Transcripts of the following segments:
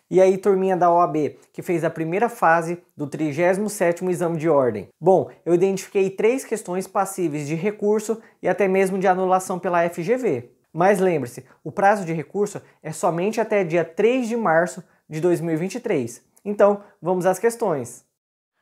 E aí, turminha da OAB, que fez a primeira fase do 37º exame de ordem? Bom, eu identifiquei 3 questões passíveis de recurso e até mesmo de anulação pela FGV. Mas lembre-se, o prazo de recurso é somente até dia 3 de março de 2023. Então, vamos às questões.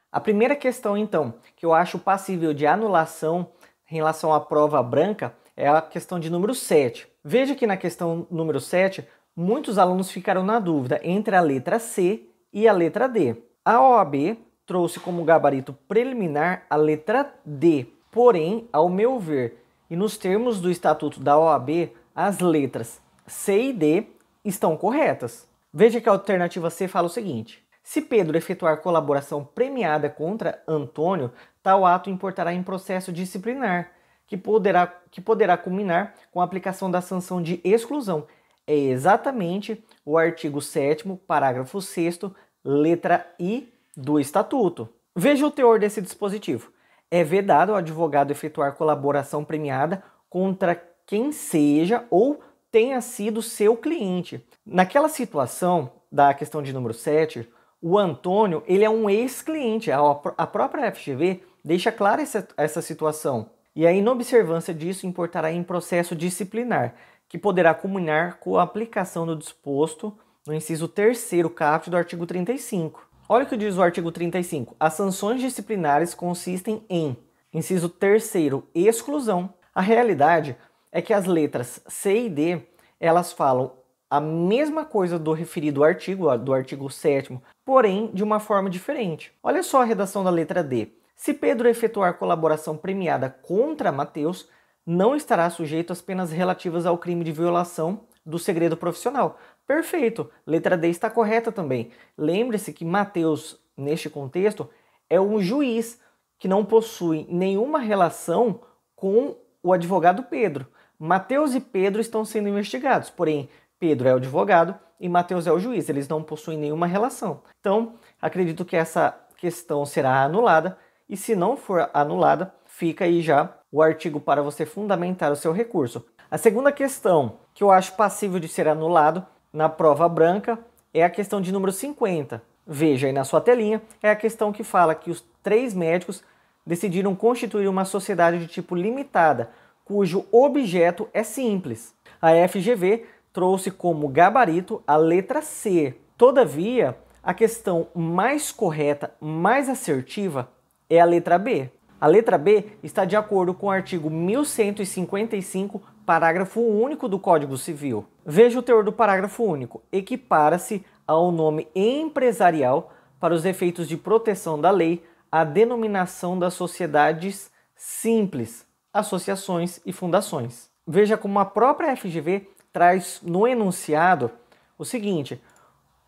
A primeira questão, então, que eu acho passível de anulação em relação à prova branca é a questão de número 7. Veja que na questão número 7, muitos alunos ficaram na dúvida entre a letra C e a letra D. A OAB trouxe como gabarito preliminar a letra D. Porém, ao meu ver, e nos termos do Estatuto da OAB, as letras C e D estão corretas. Veja que a alternativa C fala o seguinte: se Pedro efetuar colaboração premiada contra Antônio, tal ato importará em processo disciplinar, que poderá culminar com a aplicação da sanção de exclusão. É exatamente o artigo 7º, parágrafo 6º, letra I do Estatuto. Veja o teor desse dispositivo. É vedado ao advogado efetuar colaboração premiada contra quem seja ou tenha sido seu cliente. Naquela situação da questão de número 7, o Antônio ele é um ex-cliente. A própria FGV deixa clara essa situação. E a inobservância disso importará em processo disciplinar, que poderá culminar com a aplicação do disposto no inciso 3º caput do artigo 35. Olha o que diz o artigo 35. As sanções disciplinares consistem em, inciso 3º, exclusão. A realidade é que as letras C e D, elas falam a mesma coisa do referido artigo, do artigo 7º, porém de uma forma diferente. Olha só a redação da letra D. Se Pedro efetuar colaboração premiada contra Mateus, não estará sujeito às penas relativas ao crime de violação do segredo profissional. Perfeito, letra D está correta também. Lembre-se que Mateus, neste contexto, é um juiz que não possui nenhuma relação com o advogado Pedro. Mateus e Pedro estão sendo investigados, porém Pedro é o advogado e Mateus é o juiz, eles não possuem nenhuma relação. Então, acredito que essa questão será anulada e se não for anulada, fica aí já o artigo para você fundamentar o seu recurso. A segunda questão que eu acho passível de ser anulado na prova branca é a questão de número 50. Veja aí na sua telinha, é a questão que fala que os 3 médicos decidiram constituir uma sociedade de tipo limitada, cujo objeto é simples. A FGV trouxe como gabarito a letra C. Todavia, a questão mais correta, mais assertiva, é a letra B. A letra B está de acordo com o artigo 1155, parágrafo único do Código Civil. Veja o teor do parágrafo único. Equipara-se ao nome empresarial, para os efeitos de proteção da lei, a denominação das sociedades simples, associações e fundações. Veja como a própria FGV traz no enunciado o seguinte: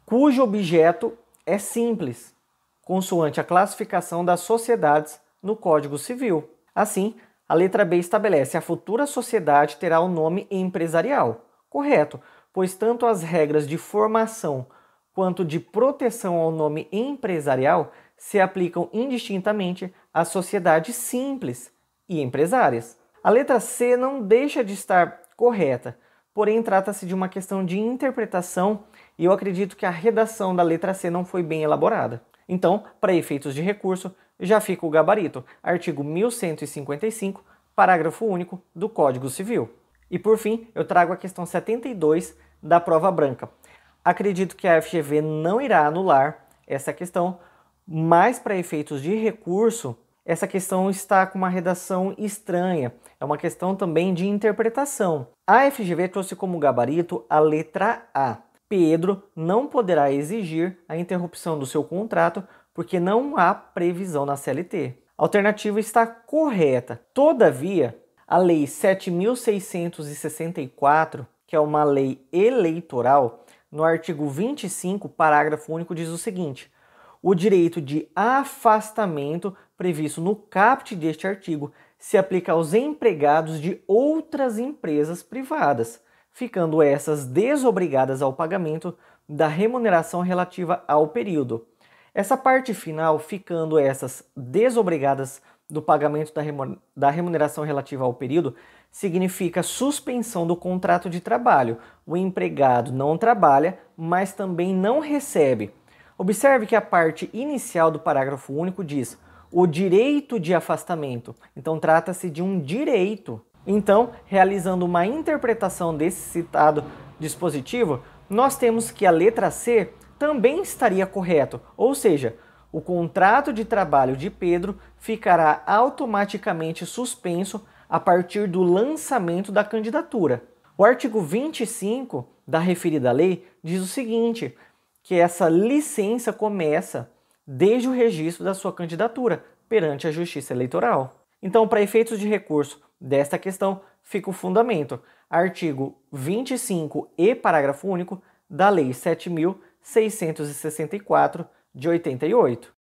cujo objeto é simples, consoante a classificação das sociedades no Código Civil. Assim, a letra B estabelece: a futura sociedade terá o nome empresarial. Correto, pois tanto as regras de formação quanto de proteção ao nome empresarial se aplicam indistintamente às sociedades simples e empresárias. A letra C não deixa de estar correta, porém trata-se de uma questão de interpretação e eu acredito que a redação da letra C não foi bem elaborada. Então, para efeitos de recurso, já fica o gabarito, artigo 1155, parágrafo único do Código Civil. E por fim, eu trago a questão 72 da prova branca. Acredito que a FGV não irá anular essa questão, mas para efeitos de recurso, essa questão está com uma redação estranha. É uma questão também de interpretação. A FGV trouxe como gabarito a letra A. Pedro não poderá exigir a interrupção do seu contrato porque não há previsão na CLT. A alternativa está correta. Todavia, a Lei 7.664, que é uma lei eleitoral, no artigo 25, parágrafo único, diz o seguinte: o direito de afastamento previsto no caput deste artigo se aplica aos empregados de outras empresas privadas, ficando essas desobrigadas ao pagamento da remuneração relativa ao período. Essa parte final, ficando essas desobrigadas do pagamento da remuneração relativa ao período significa suspensão do contrato de trabalho. O empregado não trabalha, mas também não recebe. Observe que a parte inicial do parágrafo único diz o direito de afastamento. Então, trata-se de um direito. Então, realizando uma interpretação desse citado dispositivo, nós temos que a letra C também estaria correto, ou seja, o contrato de trabalho de Pedro ficará automaticamente suspenso a partir do lançamento da candidatura. O artigo 25 da referida lei diz o seguinte, que essa licença começa desde o registro da sua candidatura perante a Justiça Eleitoral. Então, para efeitos de recurso desta questão, fica o fundamento. Artigo 25 e parágrafo único da Lei 7.664 de 88.